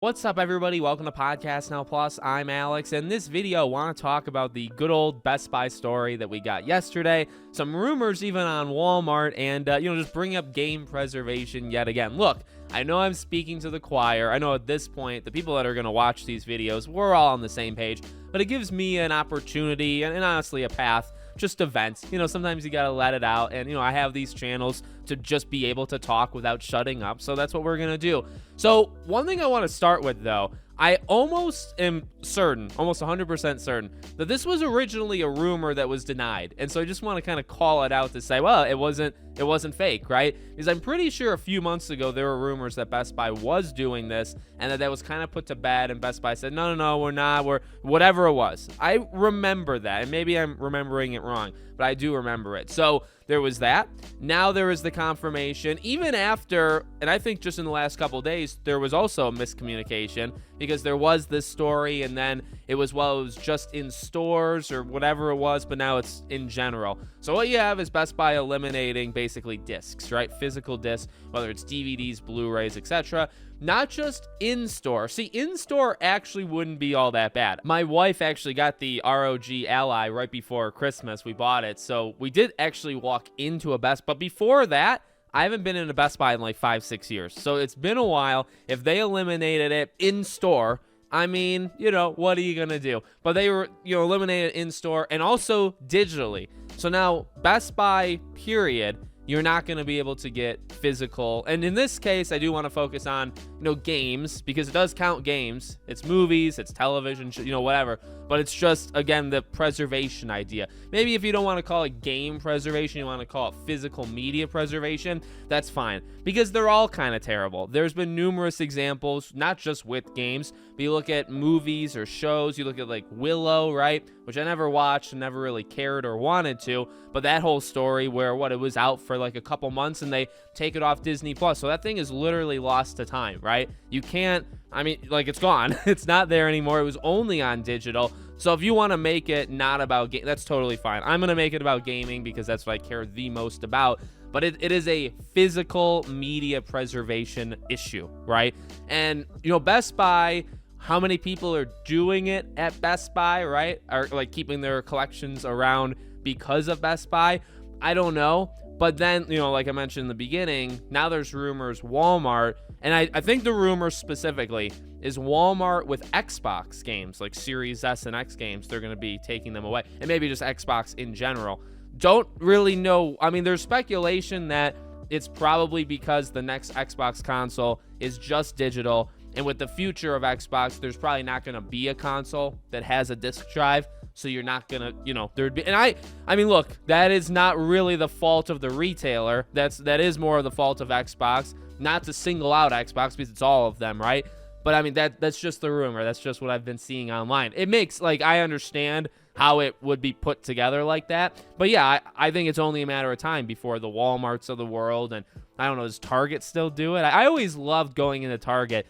What's up, everybody? Welcome to Podcast Now Plus. I'm Alex, and in this video, I want to talk about the good old Best Buy story that we got yesterday, some rumors even on Walmart, and, just bring up game preservation yet again. Look, I know I'm speaking to the choir. I know at this point, the people that are going to watch these videos, we're all on the same page, but it gives me an opportunity and honestly a path just to vent. Sometimes you gotta let it out, and I have these channels to just be able to talk without shutting up, so that's what we're gonna do. So one thing I want to start with, though, I almost am certain, almost 100% certain, that this was originally a rumor that was denied. And so I just want to kind of call it out to say, well, it wasn't fake, right? Because I'm pretty sure a few months ago there were rumors that Best Buy was doing this and that was kind of put to bed, and Best Buy said, no, we're not, we're whatever it was. I remember that, and maybe I'm remembering it wrong, but I do remember it. So there was that. Now there is the confirmation, even after, and I think just in the last couple days, there was also a miscommunication because there was this story, and then it was just in stores or whatever it was, but now it's in general. So what you have is Best Buy eliminating basically discs, right? Physical discs, whether it's DVDs, Blu-rays, etc. Not just in-store. See, in-store actually wouldn't be all that bad. My wife actually got the ROG Ally right before Christmas. We bought it, so we did actually walk into a Best Buy. But before that, I haven't been in a Best Buy in like 5-6 years. So it's been a while. If they eliminated it in-store, I mean, what are you going to do? But they were, eliminated in-store and also digitally. So now, Best Buy, period, you're not going to be able to get physical. And in this case, I do want to focus on, games, because it does count games. It's movies, it's television, whatever. But it's just, again, the preservation idea. Maybe if you don't want to call it game preservation, you want to call it physical media preservation, that's fine. Because they're all kind of terrible. There's been numerous examples, not just with games, but you look at movies or shows, you look at like Willow, right? Which I never watched and never really cared or wanted to. But that whole story where, it was out for like a couple months and they take it off Disney Plus. So that thing is literally lost to time, right? You can't, it's gone. It's not there anymore. It was only on digital. So if you want to make it not about game, that's totally fine. I'm going to make it about gaming because that's what I care the most about. But it is a physical media preservation issue, right? And, Best Buy, how many people are doing it at Best Buy, right? Are like keeping their collections around because of Best Buy? I don't know. But then, like I mentioned in the beginning, now there's rumors Walmart, and I think the rumor specifically is Walmart with Xbox games, like Series S and X games, they're going to be taking them away, and maybe just Xbox in general. Don't really know. There's speculation that it's probably because the next Xbox console is just digital, and with the future of Xbox, there's probably not going to be a console that has a disc drive. So you're not gonna, there'd be, and I mean, look, that is not really the fault of the retailer. That is more of the fault of Xbox. Not to single out Xbox because it's all of them, right? But that's just the rumor. That's just what I've been seeing online. It makes, I understand how it would be put together like that. But yeah, I think it's only a matter of time before the Walmarts of the world, and I don't know, does Target still do it? I always loved going into Target,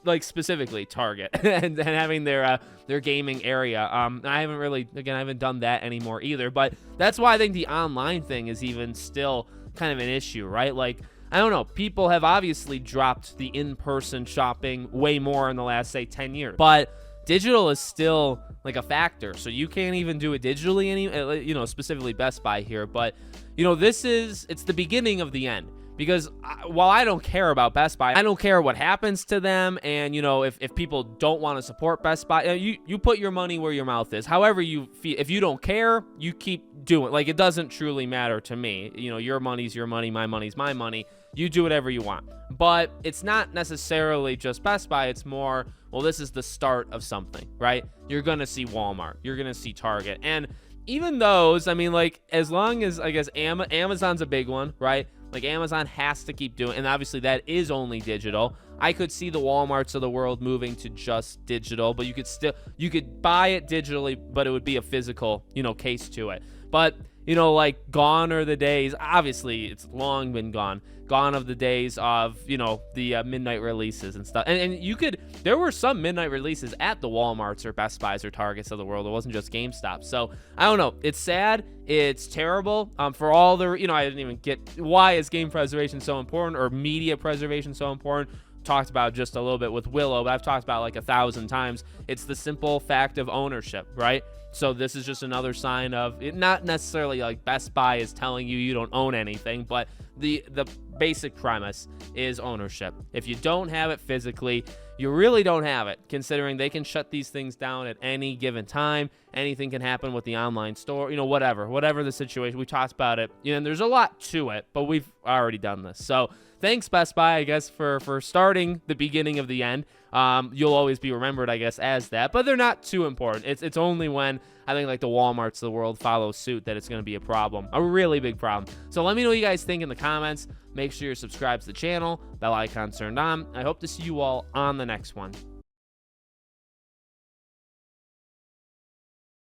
like specifically Target, and having their gaming area. I haven't done that anymore either, but that's why I think the online thing is even still kind of an issue, right? Like, I don't know, people have obviously dropped the in-person shopping way more in the last, say, 10 years, but digital is still like a factor, so you can't even do it digitally specifically Best Buy here, but it's the beginning of the end. Because while I don't care about Best Buy, I don't care what happens to them. And, if people don't want to support Best Buy, you put your money where your mouth is. However you feel, if you don't care, you keep doing it. Like, it doesn't truly matter to me. Your money's your money, my money's my money. You do whatever you want. But it's not necessarily just Best Buy. It's more, well, this is the start of something, right? You're going to see Walmart. You're going to see Target. And even those, as long as, I guess, Amazon's a big one, right? Like, Amazon has to keep doing, and obviously that is only digital. I could see the Walmarts of the world moving to just digital, but you could buy it digitally, but it would be a physical, case to it. But, gone are the days, obviously it's long been gone of the days of, the midnight releases and stuff. And there were some midnight releases at the Walmarts or Best Buys or Targets of the world. It wasn't just GameStop. So I don't know. It's sad. It's terrible. For all the, I didn't even get, why is game preservation so important or media preservation so important? talked about just a little bit with Willow, but I've talked about like 1,000 times. It's the simple fact of ownership, right? So this is just another sign of it, not necessarily like Best Buy is telling you you don't own anything, but the basic premise is ownership. If you don't have it physically, you really don't have it, considering they can shut these things down at any given time. Anything can happen with the online store, whatever the situation. We talked about it, and there's a lot to it, but we've already done this. So thanks, Best Buy, I guess, for starting the beginning of the end. You'll always be remembered, I guess, as that, but they're not too important. It's only when I think like the Walmarts of the world follow suit that it's going to be a problem, a really big problem. So let me know what you guys think in the comments. Make sure you're subscribed to the channel, bell icon turned on. I hope to see you all on the next one.